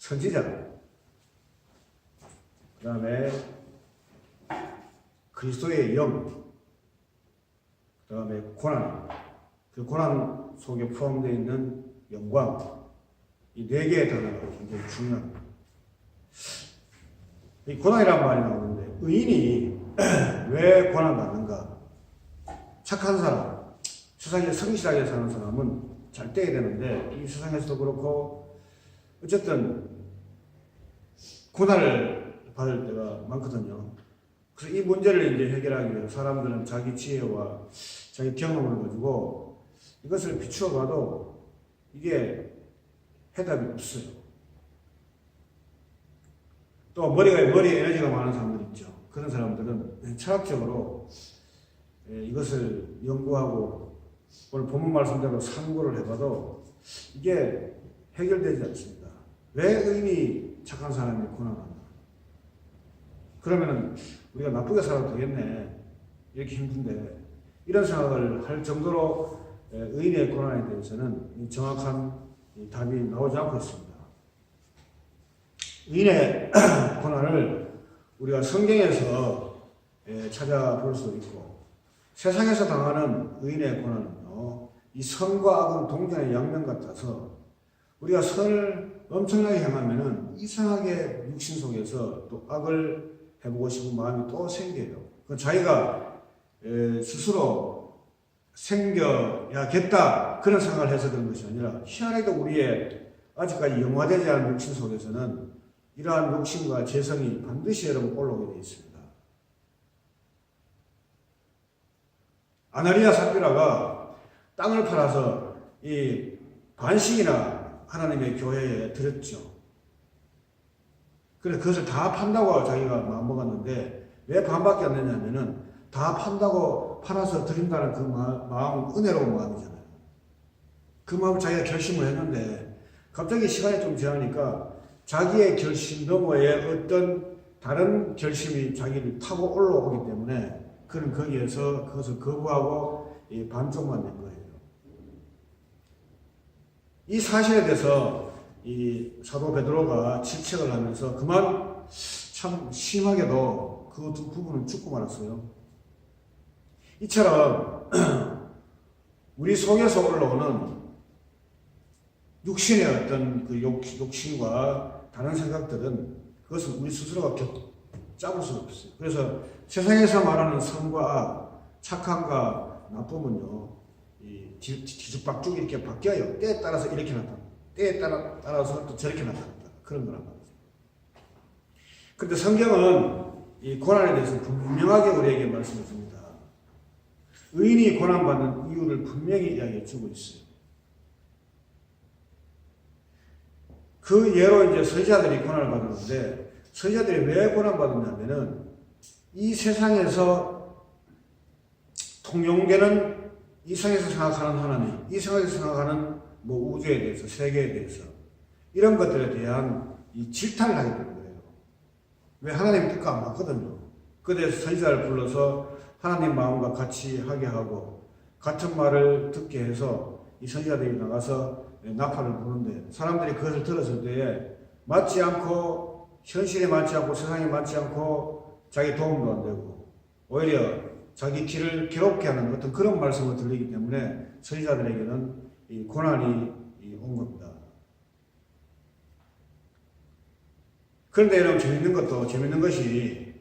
선지자, 그 다음에 그리스도의 영, 그 다음에 고난, 그 고난 속에 포함되어 있는 영광, 이 네 개의 단어가 굉장히 중요합니다. 이 고난이라는 말이 나오는데 의인이 왜 고난받는가? 착한 사람, 세상에 성실하게 사는 사람은 잘 떼야 되는데 이 세상에서도 그렇고 어쨌든 고난을 받을 때가 많거든요. 그래서 이 문제를 이제 해결하기 위해서 사람들은 자기 지혜와 자기 경험을 가지고 이것을 비추어 봐도 이게 해답이 없어요. 또 머리에 에너지가 많은 사람들 있죠. 그런 사람들은 철학적으로 이것을 연구하고 오늘 본문 말씀대로 상고를 해봐도 이게 해결되지 않습니다. 왜 의인이 착한 사람이 고난한다? 그러면은 우리가 나쁘게 살아도 되겠네. 이렇게 힘든데 이런 생각을 할 정도로 의인의 고난에 대해서는 정확한 답이 나오지 않고 있습니다. 의인의 고난을 우리가 성경에서 찾아볼 수 있고 세상에서 당하는 의인의 고난은요, 이 선과 악은 동전의 양면 같아서 우리가 선을 엄청나게 행하면은 이상하게 육신 속에서 또 악을 해보고 싶은 마음이 또 생겨요. 그 자기가 스스로 생겨야겠다 그런 생각을 해서 그런 것이 아니라 희한하게도 우리의 아직까지 영화되지 않은 육신 속에서는 이러한 욕심과 재성이 반드시 여러분 올라오게 되어 있습니다. 아나니아 삽비라가 땅을 팔아서 이 반씩이나 하나님의 교회에 드렸죠. 그래서 그것을 다 판다고 자기가 마음먹었는데 왜 반밖에 안 됐냐면은 다 판다고 팔아서 드린다는 그 마음, 은혜로운 마음이잖아요. 그 마음을 자기가 결심을 했는데 갑자기 시간이 좀 지나니까 자기의 결심 너머에 어떤 다른 결심이 자기를 타고 올라오기 때문에 그는 거기에서 그것을 거부하고 반쪽만 낸 거예요. 이 사실에 대해서 이 사도 베드로가 질책을 하면서 그만 참 심하게도 그 두 부분은 죽고 말았어요. 이처럼 우리 속에서 올라오는 육신의 어떤 그 욕심과 다른 생각들은 그것은 우리 스스로가 잡을 수가 없어요. 그래서 세상에서 말하는 선과 악, 착함과 나쁨은요, 뒤죽박죽 이렇게 바뀌어요. 때에 따라서 이렇게 나타납니다. 때에 따라서 또 저렇게 나타납니다. 그런 거란 말이죠. 그런데 성경은 이 고난에 대해서 분명하게 우리에게 말씀해 줍니다. 의인이 고난받는 이유를 분명히 이야기해 주고 있어요. 그 예로 이제 선지자들이 고난을 받았는데, 선지자들이 왜 고난받았냐면은, 이 세상에서 통용되는 이 세상에서 생각하는 하나님, 이 세상에서 생각하는 뭐 우주에 대해서, 세계에 대해서, 이런 것들에 대한 이 질타를 하게 되는 거예요. 왜 하나님 뜻과 안 맞거든요. 그래서 선지자를 불러서 하나님 마음과 같이 하게 하고, 같은 말을 듣게 해서 이 선지자들이 나가서 나팔을 부는데 사람들이 그것을 들었을 때에 맞지 않고 현실에 맞지 않고 세상에 맞지 않고 자기 도움도 안 되고 오히려 자기 길을 괴롭게 하는 어떤 그런 말씀을 들리기 때문에 선지자들에게는 이 고난이 온 겁니다. 그런데 여러분 재밌는 것이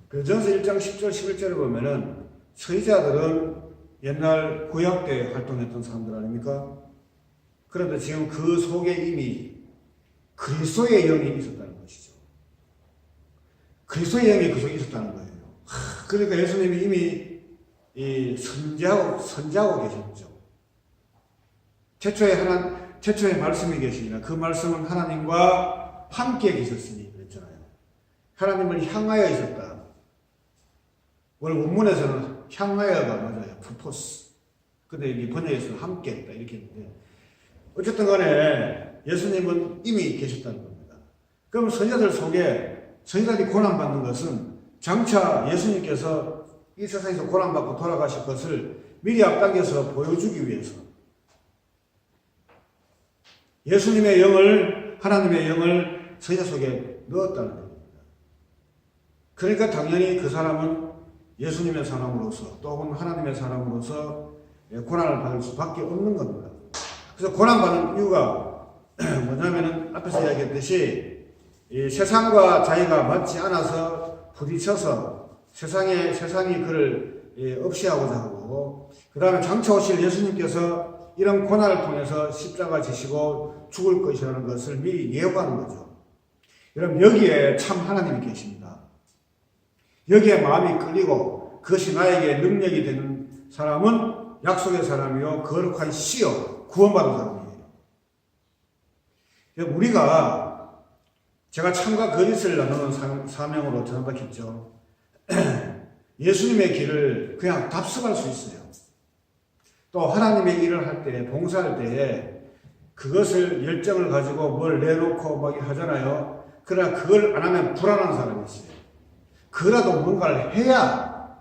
베드로전서 1장 10절 11절을 보면은 선지자들은 옛날 구약 때 활동했던 사람들 아닙니까? 그런데 지금 그 속에 이미 그리스도의 영이 있었다는 것이죠. 그리스도의 영이 그 속에 있었다는 거예요. 그러니까 예수님이 이미 선지하고 계셨죠. 최초의 말씀이 계시니까 그 말씀은 하나님과 함께 계셨으니 그랬잖아요. 하나님을 향하여 있었다. 원래 원문에서는 향하여가 맞아요. purpose. 근데 여기 번역에서는 함께 했다. 이렇게 했는데 어쨌든 간에 예수님은 이미 계셨다는 겁니다. 그럼 선지자들 속에 선지자들이 고난받는 것은 장차 예수님께서 이 세상에서 고난받고 돌아가실 것을 미리 앞당겨서 보여주기 위해서 예수님의 영을 하나님의 영을 선자 속에 넣었다는 겁니다. 그러니까 당연히 그 사람은 예수님의 사람으로서 또는 하나님의 사람으로서 고난을 받을 수밖에 없는 겁니다. 그래서 고난받는 이유가 뭐냐면은 앞에서 이야기했듯이 이 세상과 자기가 맞지 않아서 부딪혀서 세상이 그를 없애하고자 하고, 그 다음에 장차 오실 예수님께서 이런 고난을 통해서 십자가 지시고 죽을 것이라는 것을 미리 예고하는 거죠. 여러분, 여기에 참 하나님이 계십니다. 여기에 마음이 끌리고 그것이 나에게 능력이 되는 사람은 약속의 사람이요 거룩한 씨요 구원받은 사람이에요. 우리가 제가 참과 거짓을 나누는 사명으로 전받겠죠. 예수님의 길을 그냥 답습할 수 있어요. 또 하나님의 일을 할 때, 봉사할 때에 그것을 열정을 가지고 뭘 내놓고 막 하잖아요. 그러나 그걸 안 하면 불안한 사람이 있어요. 그라도 뭔가를 해야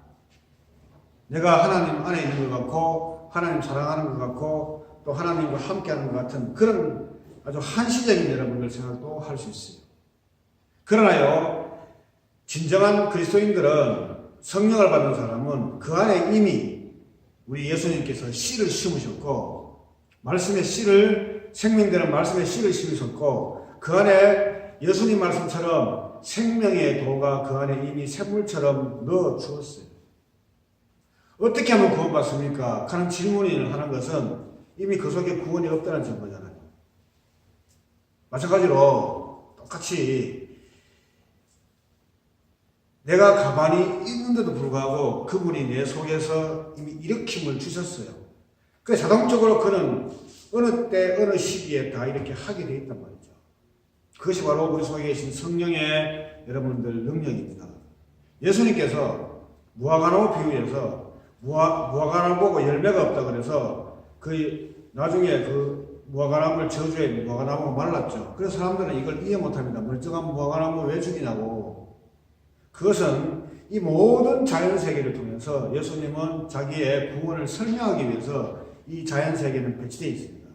내가 하나님 안에 있는 것 같고 하나님 사랑하는 것 같고 또 하나님과 함께하는 것 같은 그런 아주 한시적인 여러분들 생각도 할 수 있어요. 그러나요, 진정한 그리스도인들은 성령을 받은 사람은 그 안에 이미 우리 예수님께서 씨를 심으셨고 말씀의 씨를 생명되는 말씀의 씨를 심으셨고 그 안에 예수님 말씀처럼 생명의 도가 그 안에 이미 샘물처럼 넣어 주었어요. 어떻게 하면 구원받습니까? 하는 질문을 하는 것은 이미 그 속에 구원이 없다는 증거잖아요. 마찬가지로 똑같이 내가 가만히 있는데도 불구하고 그분이 내 속에서 이미 일으킴을 주셨어요. 그래서 자동적으로 그는 어느 때 어느 시기에 다 이렇게 하게 되어 있단 말이죠. 그것이 바로 우리 속에 계신 성령의 여러분들 능력입니다. 예수님께서 무화과나무 비유에서 무화과나무 보고 열매가 없다 그래서 그 나중에 그 무화과나무를 저주해 무화과나무가 말랐죠. 그래서 사람들은 이걸 이해 못합니다. 멀쩡한 무화과나무 왜 죽이냐고. 그것은 이 모든 자연세계를 통해서 예수님은 자기의 구원을 설명하기 위해서 이 자연세계는 배치되어 있습니다.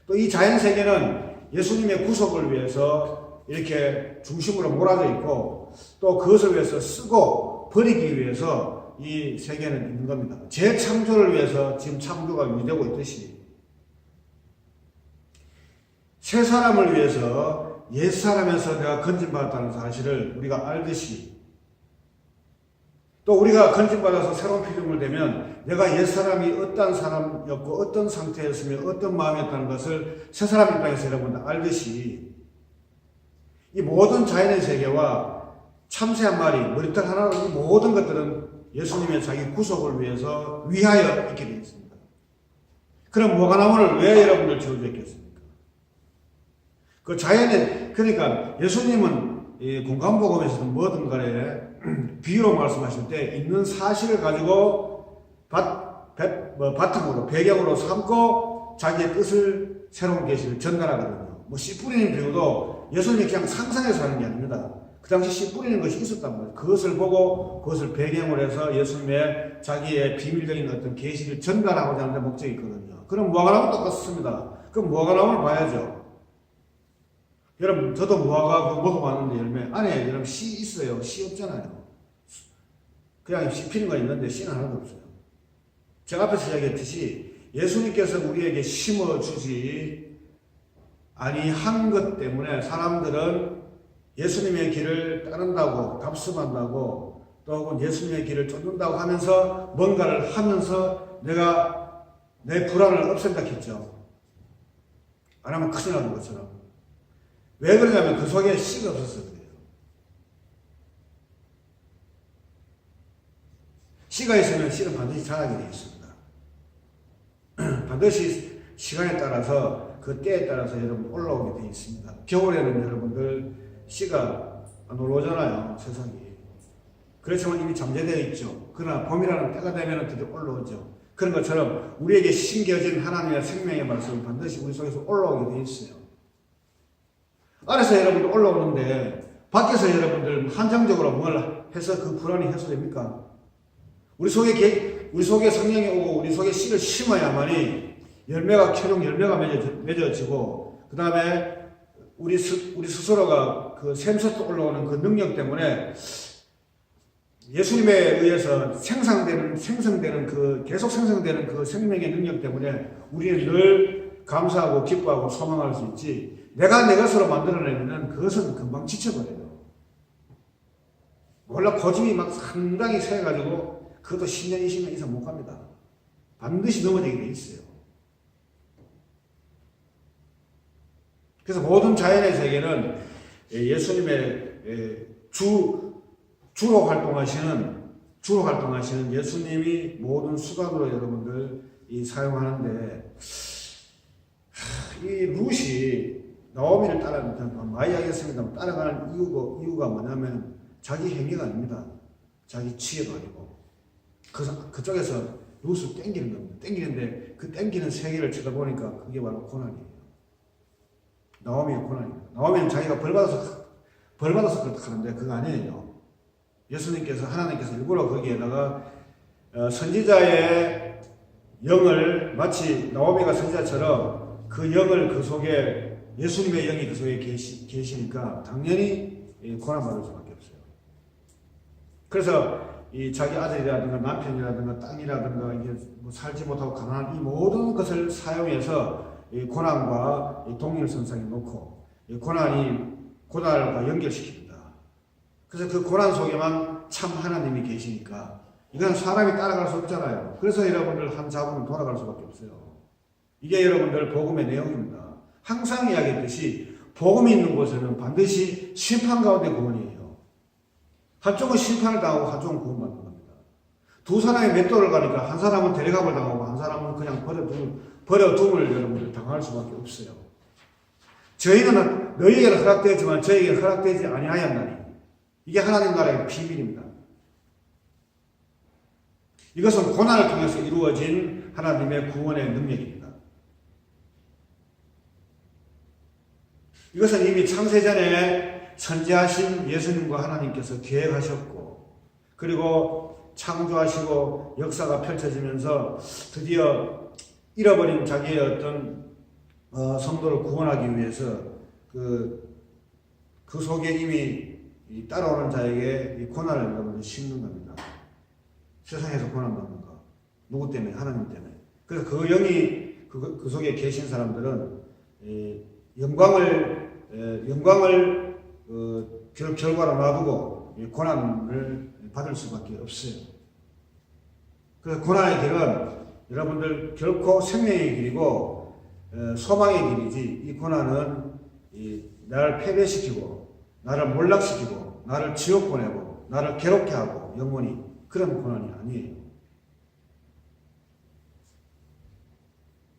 또 이 자연세계는 예수님의 구속을 위해서 이렇게 중심으로 몰아져 있고 또 그것을 위해서 쓰고 버리기 위해서 이 세계는 있는 겁니다. 재창조를 위해서 지금 창조가 유지되고 있듯이 새 사람을 위해서 옛 사람에서 내가 건진받았다는 사실을 우리가 알듯이 또 우리가 건진받아서 새로운 피조물 되면 내가 옛사람이 어떤 사람이었고 어떤 상태였으며 어떤 마음이었다는 것을 새사람 입장에서 여러분들 알듯이 이 모든 자연의 세계와 참새 한 마리, 머리털 하나로 이 모든 것들은 예수님의 자기 구속을 위해서 위하여 있게 되어 있습니다. 그럼 무화과나무를 왜 여러분들 지어줬겠습니까? 그 자연의, 그러니까 예수님은 이 공간복음에서는 뭐든 간에 비유로 말씀하실 때 있는 사실을 가지고 바탕으로 배경으로 삼고 자기의 뜻을 새로운 계시를 전달하거든요. 뭐 씨 뿌리는 비유도 예수님이 그냥 상상해서 하는 게 아닙니다. 그 당시 씨 뿌리는 것이 있었단 말이에요. 그것을 보고 그것을 배경으로 해서 예수님의 자기의 비밀적인 어떤 계시를 전달하고자 하는 데 목적이 있거든요. 그럼 무화과나무 똑같습니다. 그럼 무화과나무를 봐야죠. 여러분, 저도 무화과 먹어봤는데 열매 안에 여러분 씨 있어요. 씨 없잖아요. 그냥 씨 피는 거 있는데 씨는 하나도 없어요. 제가 앞에서 이야기했듯이 예수님께서 우리에게 심어주지 아니한 것 때문에 사람들은 예수님의 길을 따른다고 답습한다고 또 혹은 예수님의 길을 쫓는다고 하면서 뭔가를 하면서 내가 내 불안을 없앤다 했죠. 안 하면 큰일 나는 것처럼. 왜 그러냐면 그 속에 씨가 없어서 그래요. 씨가 있으면 씨는 반드시 자라게 되어 있습니다. 반드시 시간에 따라서 그 때에 따라서 여러분 올라오게 되어 있습니다. 겨울에는 여러분들 씨가 안 올라오잖아요. 세상이. 그렇지만 이미 잠재되어 있죠. 그러나 봄이라는 때가 되면 드디어 올라오죠. 그런 것처럼 우리에게 심겨진 하나님의 생명의 말씀은 반드시 우리 속에서 올라오게 되어 있어요. 안에서 여러분들 올라오는데 밖에서 여러분들 한정적으로 뭘 해서 그 불안이 해소됩니까? 우리 속에 성령이 오고 우리 속에 씨를 심어야만이 열매가 최종 열매가 맺어지고 그 다음에 우리 스스로가 그 샘솟아 올라오는 그 능력 때문에 예수님에 의해서 생성되는 계속 생성되는 그 생명의 능력 때문에 우리는 늘 감사하고 기뻐하고 소망할 수 있지, 내가 내 것으로 만들어내면 그것은 금방 지쳐버려요. 몰라 고집이 막 상당히 세가지고 그것도 10년, 20년 이상 못 갑니다. 반드시 넘어지게 돼 있어요. 그래서 모든 자연의 세계는 예수님의 주로 활동하시는 예수님이 모든 수단으로 여러분들 사용하는데, 이 룻이 나오미를 많이 하겠습니다. 따라가는 이유가 뭐냐면 자기 행위가 아닙니다. 자기 지혜도 아니고 그쪽에서 룻을 땡기는 겁니다. 땡기는데 그 땡기는 세계를 쳐다보니까 그게 바로 고난이에요. 나오미의 고난입니다. 나오미는 자기가 벌받아서 그렇게 하는데 그거 아니에요. 하나님께서 일부러 거기에다가 선지자의 영을, 마치 나오미가 선지자처럼 그 영을 그 속에, 예수님의 영이 그 속에 계시니까 당연히 고난받을 수밖에 없어요. 그래서 이 자기 아들이라든가 남편이라든가 땅이라든가 이게 뭐 살지 못하고 가난한 이 모든 것을 사용해서 이 고난과 이 동일선상에 놓고 이 고난과 연결시킵니다. 그래서 그 고난 속에만 참 하나님이 계시니까 이건 사람이 따라갈 수 없잖아요. 그래서 여러분들 한 잡으면 돌아갈 수밖에 없어요. 이게 여러분들 복음의 내용입니다. 항상 이야기했듯이 복음이 있는 곳에는 반드시 심판 가운데 구원이에요. 한쪽은 심판을 당하고 한쪽은 구원받는 겁니다. 두 사람이 맷돌을 가니까 한 사람은 데려감을 당하고 한 사람은 그냥 버려둠을 여러분들 당할 수밖에 없어요. 저희는 너희에게는 허락되었지만 저희에게는 허락되지 아니하였나니, 이게 하나님 나라의 비밀입니다. 이것은 고난을 통해서 이루어진 하나님의 구원의 능력입니다. 이것은 이미 창세전에 선지하신 예수님과 하나님께서 계획하셨고, 그리고 창조하시고 역사가 펼쳐지면서 드디어 잃어버린 자기의 어떤 성도를 구원하기 위해서 그 속에 이미 따라오는 자에게 이 고난을 여러분들 심는 겁니다. 세상에서 고난받는 거. 누구 때문에? 하나님 때문에. 그래서 그 영이 그 속에 계신 사람들은 영광을 결과로 놔두고 고난을 받을 수밖에 없어요. 그래서 고난의 길은 여러분들 결코 생명의 길이고 소망의 길이지, 이 고난은 나를 패배시키고 나를 몰락시키고 나를 지옥 보내고 나를 괴롭게 하고 영원히, 그런 고난이 아니에요.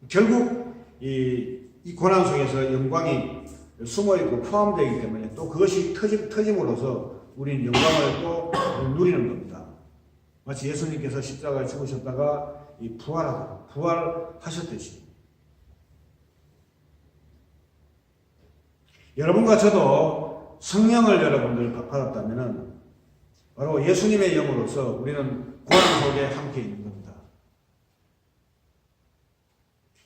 결국 이 고난 속에서 영광이 숨어있고 포함되어 있기 때문에 또 그것이 터짐으로써 우리는 영광을 또 누리는 겁니다. 마치 예수님께서 십자가에 죽으셨다가 부활하셨듯이. 여러분과 저도 성령을 여러분들 받았다면 바로 예수님의 영으로서 우리는 고난 속에 함께 있는 겁니다.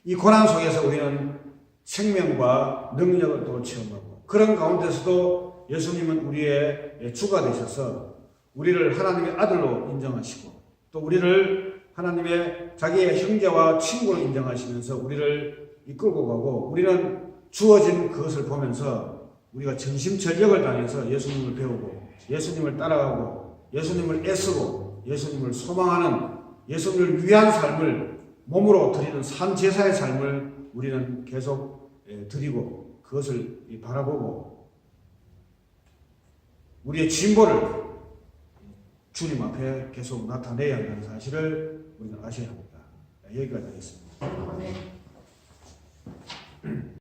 이 고난 속에서 우리는 생명과 능력을 또 체험하고, 그런 가운데서도 예수님은 우리의 주가 되셔서 우리를 하나님의 아들로 인정하시고, 또 우리를 하나님의 자기의 형제와 친구로 인정하시면서 우리를 이끌고 가고, 우리는 주어진 그것을 보면서 우리가 전심전력을 다해서 예수님을 배우고 예수님을 따라가고 예수님을 애쓰고 예수님을 소망하는, 예수님을 위한 삶을 몸으로 드리는 산제사의 삶을 우리는 계속 드리고 그것을 바라보고 우리의 진보를 주님 앞에 계속 나타내야 한다는 사실을 우리는 아셔야 합니다. 여기까지 하겠습니다.